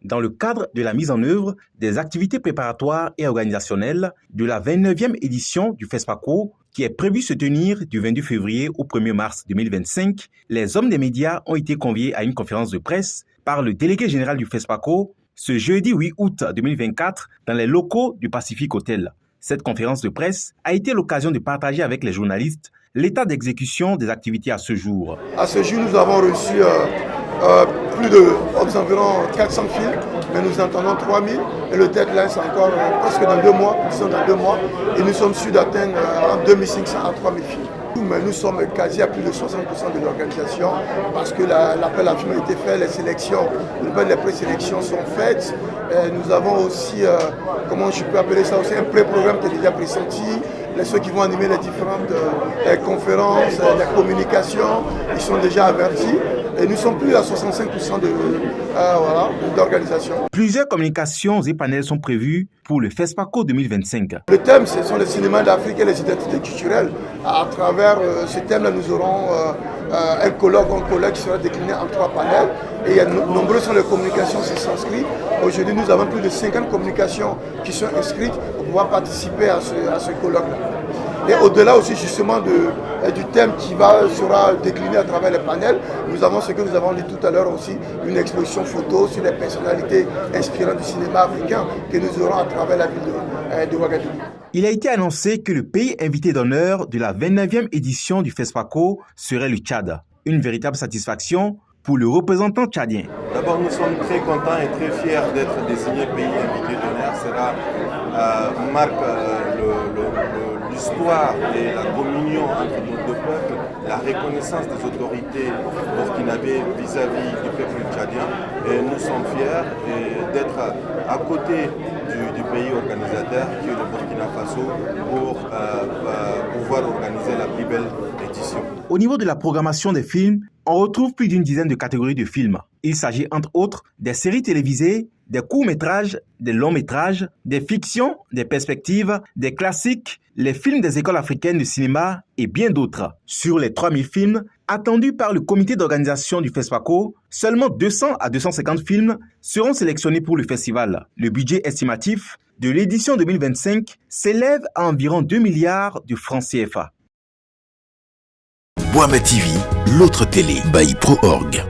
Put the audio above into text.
dans le cadre de la mise en œuvre des activités préparatoires et organisationnelles de la 29e édition du FESPACO, qui est prévue se tenir du 22 février au 1er mars 2025, les hommes des médias ont été conviés à une conférence de presse par le délégué général du FESPACO ce jeudi 8 août 2024 dans les locaux du Pacific Hotel. Cette conférence de presse a été l'occasion de partager avec les journalistes l'état d'exécution des activités à ce jour. À ce jour, nous avons reçu environ 400 films, mais nous entendons 3000 et le deadline c'est encore presque dans 2 mois, disons dans 2 mois, et nous sommes sûrs d'atteindre 2500 à 3000 films. Mais nous sommes quasi à plus de 60% de l'organisation parce que l'appel à film a été fait, les sélections, les présélections sont faites. Et nous avons aussi, comment je peux appeler ça aussi, un pré-programme qui est déjà pressenti. Ceux qui vont animer les différentes conférences, les communications, ils sont déjà avertis. Et nous sommes plus à 65% d'organisation. Plusieurs communications et panels sont prévus pour le FESPACO 2025. Le thème, ce sont les cinémas d'Afrique et les identités culturelles. À travers ce thème-là, nous aurons un colloque qui sera décliné en 3 panels. Et nombreuses sont les communications qui sont inscrites. Aujourd'hui, nous avons plus de 50 communications qui sont inscrites pour pouvoir participer à ce colloque-là. Et au-delà aussi justement du thème qui sera décliné à travers les panels, nous avons ce que nous avons dit tout à l'heure aussi, une exposition photo sur les personnalités inspirantes du cinéma africain que nous aurons à travers la ville de Ouagadougou. Il a été annoncé que le pays invité d'honneur de la 29e édition du FESPACO serait le Tchad. Une véritable satisfaction pour le représentant tchadien. D'abord, nous sommes très contents et très fiers d'être désigné pays invité d'honneur. Cela marque l'histoire et la communion entre nos 2 peuples, la reconnaissance des autorités burkinabées vis-à-vis du peuple tchadien. Et nous sommes fiers d'être à côté du pays organisateur qui est le Burkina Faso pour pouvoir organiser la plus belle édition. Au niveau de la programmation des films, on retrouve plus d'une dizaine de catégories de films. Il s'agit entre autres des séries télévisées, des courts-métrages, des longs-métrages, des fictions, des perspectives, des classiques, les films des écoles africaines de cinéma et bien d'autres. Sur les 3000 films attendus par le comité d'organisation du FESPACO, seulement 200 à 250 films seront sélectionnés pour le festival. Le budget estimatif de l'édition 2025 s'élève à environ 2 milliards de francs CFA. Boama TV, l'autre télé by Pro Org.